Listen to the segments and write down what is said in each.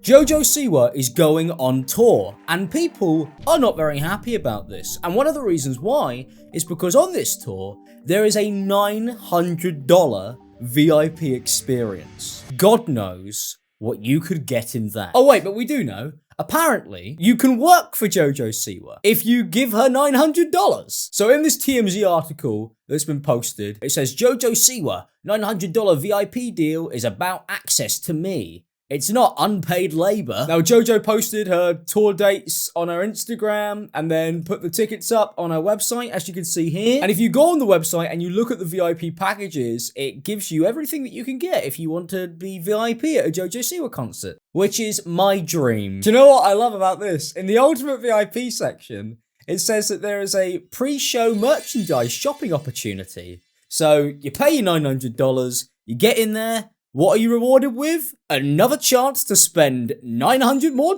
Jojo Siwa is going on tour, and people are not very happy about this. And one of the reasons why is because on this tour, there is a $900 VIP experience. God knows what you could get in that. Oh wait, but we do know. Apparently, you can work for Jojo Siwa if you give her $900. So in this TMZ article that's been posted, it says Jojo Siwa, $900 VIP deal is about access to me. It's not unpaid labor. Now, Jojo posted her tour dates on her Instagram and then put the tickets up on her website, as you can see here. And if you go on the website and you look at the VIP packages, it gives you everything that you can get if you want to be VIP at a Jojo Siwa concert, which is my dream. Do you know what I love about this? In the Ultimate VIP section, it says that there is a pre-show merchandise shopping opportunity. So you pay your $900, you get in there. What are you rewarded with? Another chance to spend $900 more.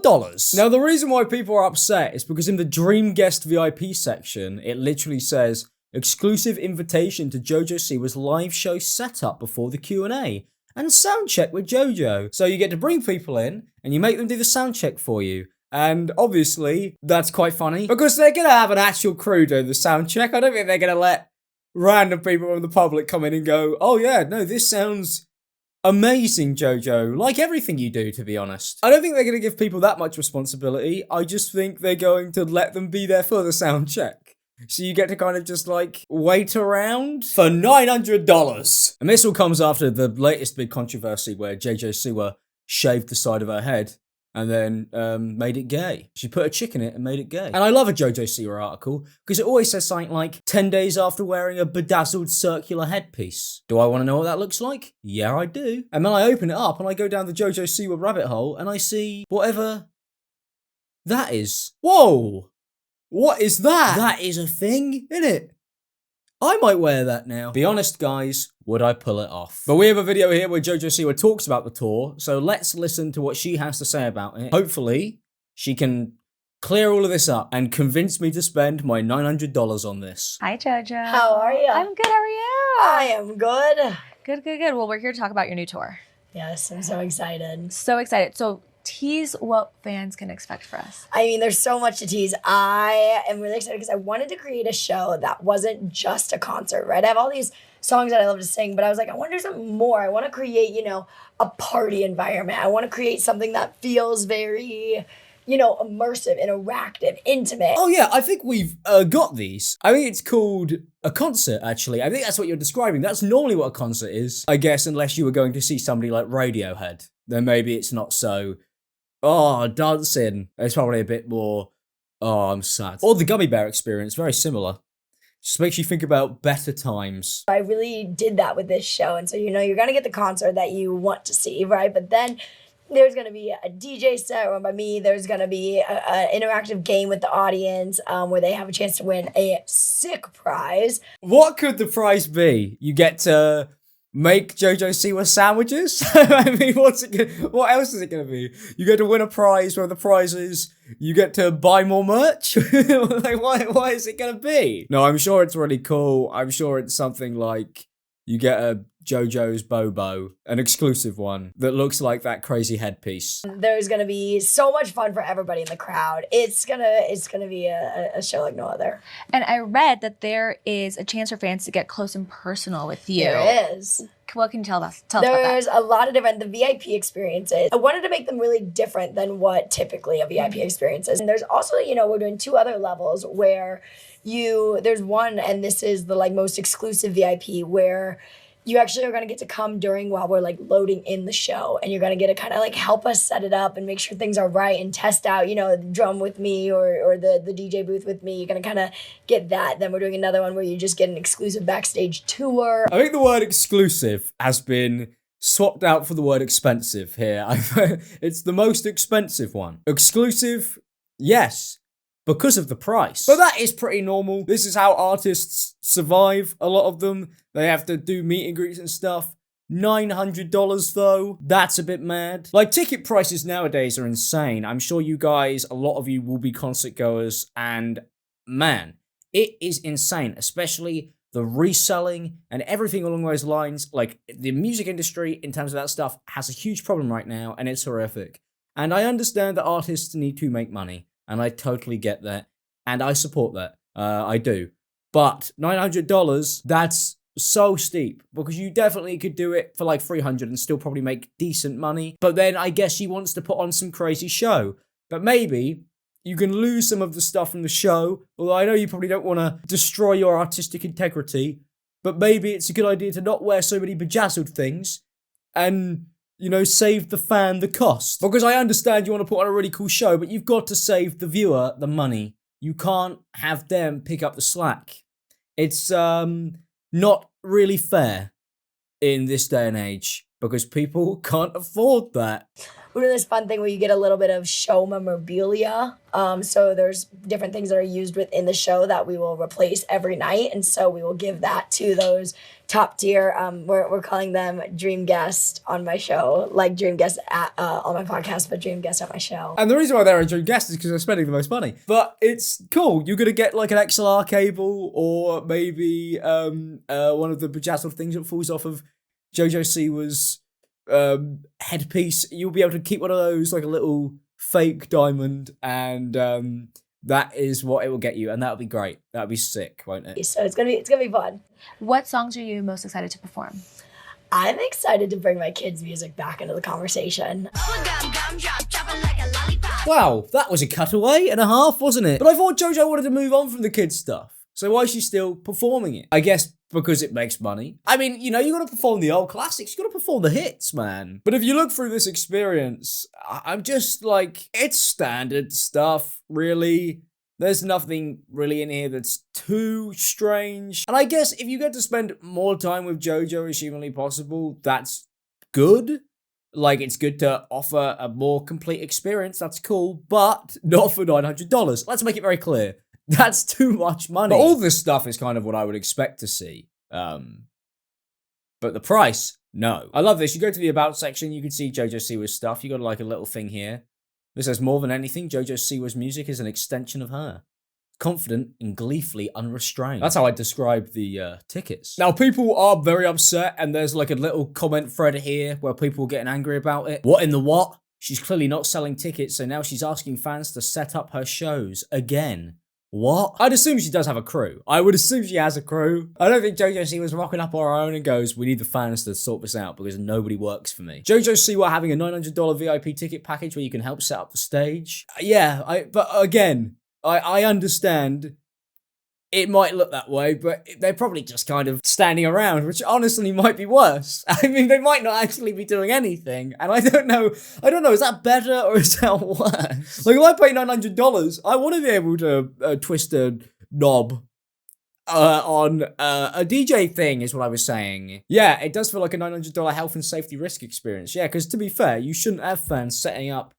Now, the reason why people are upset is because in the Dream Guest VIP section, it literally says, exclusive invitation to Jojo Siwa's live show setup before the Q&A and sound check with Jojo. So you get to bring people in and you make them do the sound check for you. And obviously, that's quite funny because they're going to have an actual crew doing the sound check. I don't think they're going to let random people from the public come in and go, oh yeah, no, this sounds amazing, Jojo. Like everything you do, to be honest. I don't think they're going to give people that much responsibility. I just think they're going to let them be there for the sound check. So you get to kind of just like wait around for $900. And this all comes after the latest big controversy where Jojo Siwa shaved the side of her head and then made it gay. She put a chick in it and made it gay. And I love a Jojo Siwa article because it always says something like 10 days after wearing a bedazzled circular headpiece. Do I want to know what that looks like? Yeah, I do. And then I open it up and I go down the Jojo Siwa rabbit hole and I see whatever that is. Whoa! What is that? That is a thing, isn't it? I might wear that now. Be honest, guys, would I pull it off? But we have a video here where Jojo Siwa talks about the tour, so let's listen to what she has to say about it. Hopefully, she can clear all of this up and convince me to spend my $900 on this. Hi, Jojo. How are you? I'm good. How are you? I am good. Good. Well, we're here to talk about your new tour. Yes, I'm so excited. So excited. So tease what fans can expect for us. I mean, there's so much to tease. I am really excited because I wanted to create a show that wasn't just a concert, right? I have all these songs that I love to sing, but I was like, I want to do something more. I want to create, a party environment. I want to create something that feels very, immersive, interactive, intimate. Oh yeah, I think we've got these. I think it's called a concert, actually. I think that's what you're describing. That's normally what a concert is, I guess, unless you were going to see somebody like Radiohead. Then maybe it's not so, dancing. It's probably a bit more, I'm sad. Or the Gummy Bear experience, very similar. Just makes you think about better times. I really did that with this show. And so, you're going to get the concert that you want to see, right? But then there's going to be a DJ set run by me. There's going to be an interactive game with the audience where they have a chance to win a sick prize. What could the prize be? You get to make Jojo Siwa sandwiches? I mean, what else is it going to be? You get to win a prize where the prize is you get to buy more merch? Like, why is it going to be? No, I'm sure it's really cool. I'm sure it's something like you get a Jojo's Bobo, an exclusive one that looks like that crazy headpiece. There's gonna be so much fun for everybody in the crowd. It's gonna be a show like no other. And I read that there is a chance for fans to get close and personal with you. There is. What can you tell us about that? There's a lot of the VIP experiences. I wanted to make them really different than what typically a VIP experience is. And there's also, we're doing 2 other levels where there's one, and this is the most exclusive VIP, where you actually are going to get to come while we're loading in the show, and you're going to get to kind of help us set it up and make sure things are right and test out, the drum with me or the DJ booth with me. You're going to kind of get that. Then we're doing another one where you just get an exclusive backstage tour. I think the word exclusive has been swapped out for the word expensive here. It's the most expensive one. Exclusive, yes, because of the price. But that is pretty normal. This is how artists survive, a lot of them. They have to do meet and greets and stuff. $900 though, that's a bit mad. Ticket prices nowadays are insane. I'm sure you guys, a lot of you will be concert goers, and man, it is insane, especially the reselling and everything along those lines. The music industry, in terms of that stuff, has a huge problem right now, and it's horrific. And I understand that artists need to make money, and I totally get that, and I support that. I do. But $900, that's so steep, because you definitely could do it for like $300 and still probably make decent money. But then I guess she wants to put on some crazy show. But maybe you can lose some of the stuff from the show, although I know you probably don't want to destroy your artistic integrity, but maybe it's a good idea to not wear so many bejazzled things and, you know, save the fan the cost. Because I understand you want to put on a really cool show, but you've got to save the viewer the money. You can't have them pick up the slack. It's not really fair in this day and age because people can't afford that. We're doing this fun thing where you get a little bit of show memorabilia. So there's different things that are used within the show that we will replace every night. And so we will give that to those top tier, we're calling them dream guests on my show, like dream guests at, on my podcast, but dream guests at my show. And the reason why they're a dream guest is because they're spending the most money. But it's cool. You're going to get like an XLR cable or maybe one of the bejazzled things that falls off of Jojo Siwa's headpiece. You'll be able to keep one of those, like a little fake diamond, and that is what it will get you, and that'll be great. That'll be sick, won't it? So it's gonna be fun. What songs are you most excited to perform? I'm excited to bring my kids' music back into the conversation. Wow, that was a cutaway and a half, wasn't it? But I thought Jojo wanted to move on from the kids' stuff. So why is she still performing it? I guess because it makes money. I mean, you know, you gotta perform the old classics. You gotta perform the hits, man. But if you look through this experience, I'm just like, it's standard stuff, really. There's nothing really in here that's too strange. And I guess if you get to spend more time with Jojo as humanly possible, that's good. Like, it's good to offer a more complete experience. That's cool, but not for $900. Let's make it very clear. That's too much money. But all this stuff is kind of what I would expect to see. But the price, no. I love this. You go to the About section, you can see Jojo Siwa's stuff. You got like a little thing here. This says, more than anything, Jojo Siwa's music is an extension of her. Confident and gleefully unrestrained. That's how I describe the tickets. Now, people are very upset, and there's like a little comment thread here where people are getting angry about it. What in the what? She's clearly not selling tickets, so now she's asking fans to set up her shows again. What? I'd assume she does have a crew. I would assume she has a crew. I don't think Jojo Siwa's rocking up on her own and goes, we need the fans to sort this out because nobody works for me. Jojo Siwa having a $900 VIP ticket package where you can help set up the stage. Yeah, but again, I understand it might look that way, but they're probably just kind of standing around, which honestly might be worse. I mean, they might not actually be doing anything, and I don't know, is that better or is that worse? Like, if I pay $900, I want to be able to twist a knob on a DJ thing, is what I was saying. Yeah, it does feel like a $900 health and safety risk experience. Yeah, because to be fair, you shouldn't have fans setting up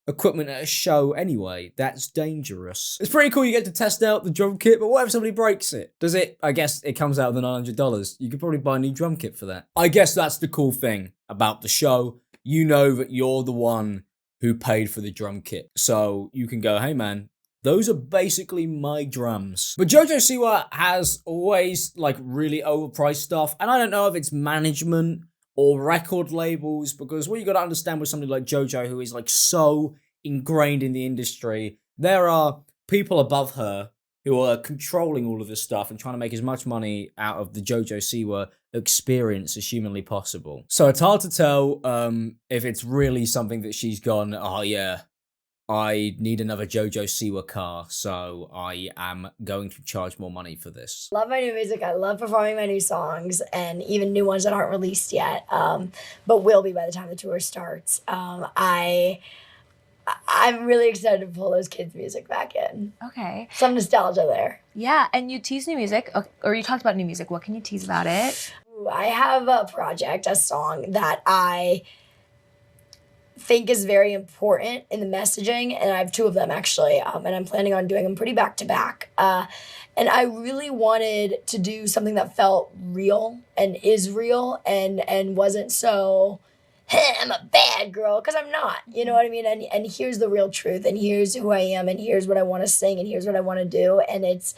equipment at a show anyway. That's dangerous. It's pretty cool you get to test out the drum kit, but what if somebody breaks it? Does it? I guess it comes out of the $900. You could probably buy a new drum kit for that. I guess that's the cool thing about the show. You know that you're the one who paid for the drum kit. So you can go, hey man, those are basically my drums. But Jojo Siwa has always like really overpriced stuff, and I don't know if it's management or record labels, because what you got to understand with somebody like Jojo, who is like so ingrained in the industry, there are people above her who are controlling all of this stuff and trying to make as much money out of the Jojo Siwa experience as humanly possible. So it's hard to tell if it's really something that she's gone, oh yeah, I need another Jojo Siwa car, so I am going to charge more money for this. Love my new music. I love performing my new songs, and even new ones that aren't released yet, but will be by the time the tour starts. I'm really excited to pull those kids' music back in. Okay. Some nostalgia there. Yeah, and you tease new music, or you talked about new music. What can you tease about it? I have a project, a song that I think is very important in the messaging, and I have two of them actually, and I'm planning on doing them pretty back to back. And I really wanted to do something that felt real and is real and wasn't so, hey, I'm a bad girl, because I'm not, you know what I mean? And here's the real truth, and here's who I am, and here's what I want to sing, and here's what I want to do, and it's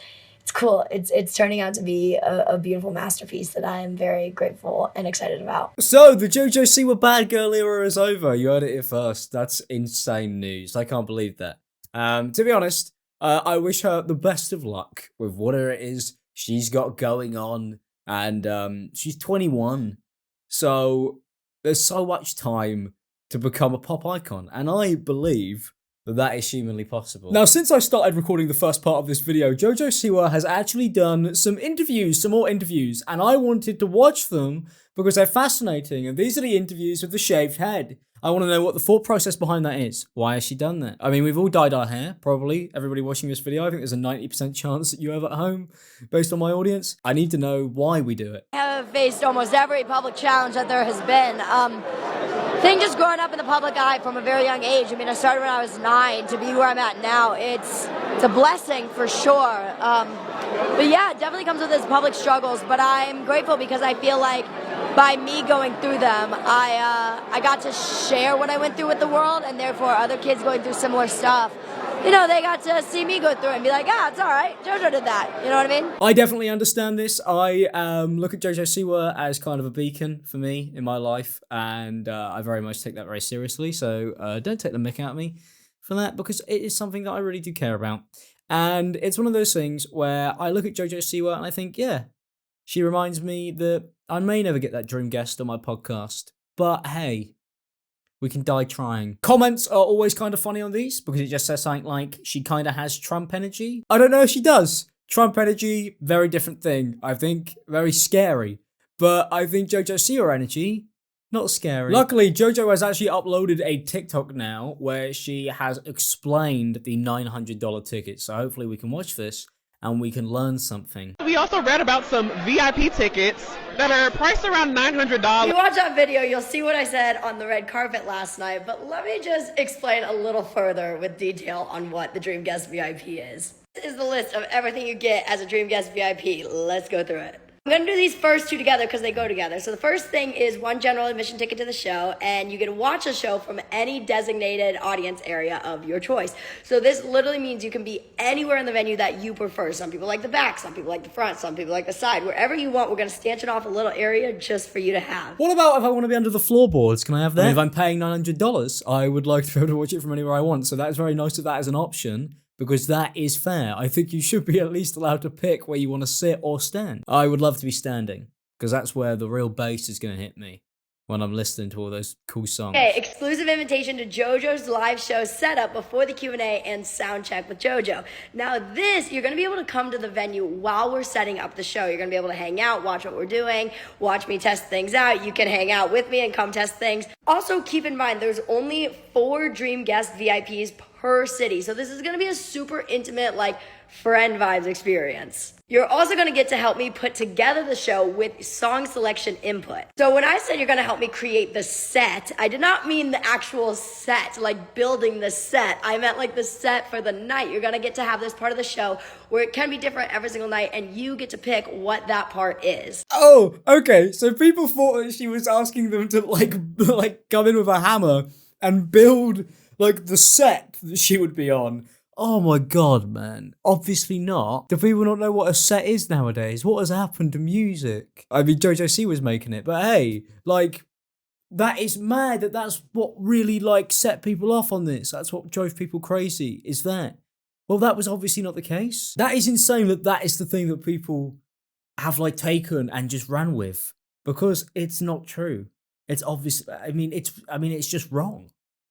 it's cool. It's turning out to be a beautiful masterpiece that I am very grateful and excited about. So, the Jojo Siwa bad girl era is over. You heard it here first. That's insane news. I can't believe that. To be honest, I wish her the best of luck with whatever it is she's got going on. And she's 21. So, there's so much time to become a pop icon. And I believe that is humanly possible. Now, since I started recording the first part of this video, Jojo Siwa has actually done some more interviews, and I wanted to watch them because they're fascinating, and these are the interviews with the shaved head. I want to know what the thought process behind that is. Why has she done that? I mean, we've all dyed our hair, probably. Everybody watching this video, I think there's a 90% chance that you have at home, based on my audience. I need to know why we do it. I have faced almost every public challenge that there has been. Thing just growing up in the public eye from a very young age. I mean, I started when I was 9 to be where I'm at now. It's a blessing for sure. But yeah, it definitely comes with its public struggles. But I'm grateful because I feel like by me going through them, I got to share what I went through with the world, and therefore other kids going through similar stuff, you know, they got to see me go through it and be like, ah, it's all right, Jojo did that. You know what I mean? I definitely understand this. I look at Jojo Siwa as kind of a beacon for me in my life, and I very much take that very seriously. So don't take the mick out of me for that, because it is something that I really do care about. And it's one of those things where I look at Jojo Siwa and I think, yeah, she reminds me that I may never get that dream guest on my podcast, but hey, we can die trying. Comments are always kind of funny on these because it just says something like, she kind of has Trump energy. I don't know if she does. Trump energy, very different thing. I think very scary. But I think Jojo Siwa energy, not scary. Luckily, Jojo has actually uploaded a TikTok now where she has explained the $900 ticket. So hopefully we can watch this and we can learn something. We also read about some VIP tickets that are priced around $900. If you watch that video, you'll see what I said on the red carpet last night, but let me just explain a little further with detail on what the Dream Guest VIP is. This is the list of everything you get as a Dream Guest VIP. Let's go through it. I'm going to do these first two together because they go together. So the first thing is one general admission ticket to the show, and you get to watch a show from any designated audience area of your choice. So this literally means you can be anywhere in the venue that you prefer. Some people like the back, some people like the front, some people like the side. Wherever you want, we're going to stanchion off a little area just for you to have. What about if I want to be under the floorboards? Can I have that? I mean, if I'm paying $900, I would like to be able to watch it from anywhere I want. So that's very nice of that as an option, because that is fair. I think you should be at least allowed to pick where you want to sit or stand. I would love to be standing, because that's where the real bass is going to hit me when I'm listening to all those cool songs. Okay, exclusive invitation to JoJo's live show setup before the Q&A and sound check with JoJo. Now this, you're going to be able to come to the venue while we're setting up the show. You're going to be able to hang out, watch what we're doing, watch me test things out. You can hang out with me and come test things. Also, keep in mind, there's only 4 Dream Guest VIPs per city. So this is going to be a super intimate, like, friend vibes experience. You're also going to get to help me put together the show with song selection input. So when I said you're going to help me create the set, I did not mean the actual set, like building the set. I meant like the set for the night. You're going to get to have this part of the show where it can be different every single night, and you get to pick what that part is. Oh, okay. So people thought that she was asking them to like come in with a hammer and build like the set that she would be on. Oh my god, man. Obviously not. Do people not know what a set is nowadays? What has happened to music? I mean, Jojo Siwa was making it, but hey, like, that is mad that that's what really, like, set people off on this. That's what drove people crazy, is that. Well, that was obviously not the case. That is insane that that is the thing that people have, like, taken and just ran with. Because it's not true. It's obvious. I mean, it's just wrong.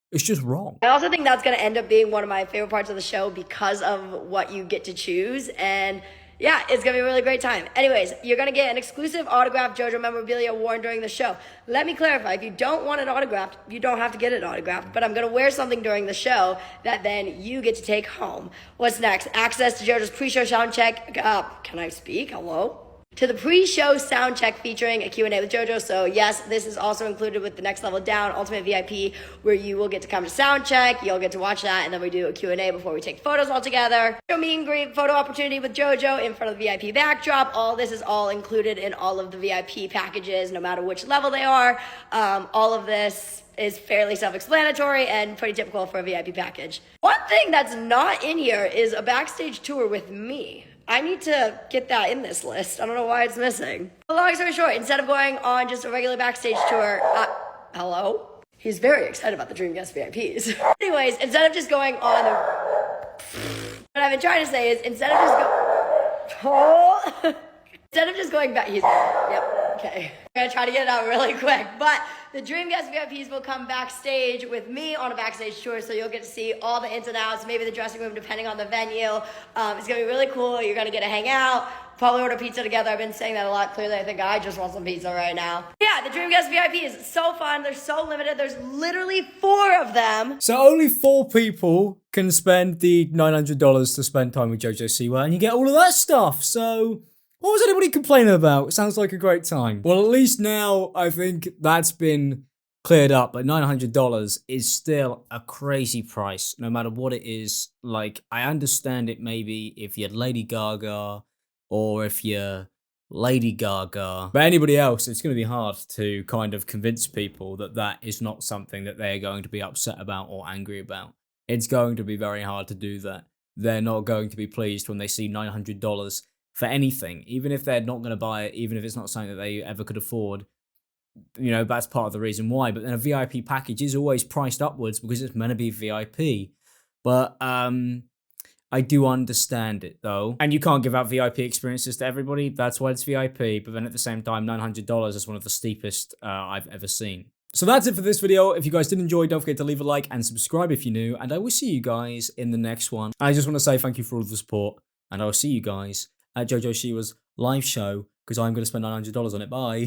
It's just wrong. I also think that's going to end up being one of my favorite parts of the show because of what you get to choose. And yeah, it's going to be a really great time. Anyways, you're going to get an exclusive autographed JoJo memorabilia worn during the show. Let me clarify, if you don't want it autographed, you don't have to get it autographed. But I'm going to wear something during the show that then you get to take home. What's next? Access to JoJo's pre-show sound check. Can I speak? Hello? To the pre-show sound check featuring a Q&A with JoJo. So yes, this is also included with the Next Level Down Ultimate VIP, where you will get to come to sound check. You'll get to watch that, and then we do a Q&A before we take photos all together. Meet and greet photo opportunity with JoJo in front of the VIP backdrop. All this is all included in all of the VIP packages, no matter which level they are. All of this is fairly self-explanatory and pretty typical for a VIP package. One thing that's not in here is a backstage tour with me. I need to get that in this list. I don't know why it's missing. Long story short, instead of going on just a regular backstage tour, hello? He's very excited about the Dream Guest VIPs. Anyways, instead of just going on the... What I've been trying to say is, instead of just going back, yep, okay. I'm gonna try to get it out really quick, but the Dream Guest VIPs will come backstage with me on a backstage tour, so you'll get to see all the ins and outs, maybe the dressing room, depending on the venue. It's gonna be really cool. You're gonna get to hang out, probably order pizza together. I've been saying that a lot. Clearly, I think I just want some pizza right now. Yeah, the Dream Guest VIPs, so fun. They're so limited. There's literally 4 of them. So only 4 people can spend the $900 to spend time with Jojo Siwa, and you get all of that stuff. So what was anybody complaining about? It sounds like a great time. Well, at least now I think that's been cleared up, but $900 is still a crazy price, no matter what it is. Like, I understand it maybe if you're Lady Gaga or if you're Lady Gaga, but anybody else, it's going to be hard to kind of convince people that that is not something that they're going to be upset about or angry about. It's going to be very hard to do that. They're not going to be pleased when they see $900 for anything, even if they're not going to buy it, even if it's not something that they ever could afford. You know, that's part of the reason why. But then a VIP package is always priced upwards because it's meant to be VIP. But I do understand it though. And you can't give out VIP experiences to everybody. That's why it's VIP. But then at the same time, $900 is one of the steepest I've ever seen. So that's it for this video. If you guys did enjoy, don't forget to leave a like and subscribe if you're new. And I will see you guys in the next one. I just want to say thank you for all of the support. And I will see you guys at Jojo Siwa's live show, because I'm going to spend $900 on it. Bye.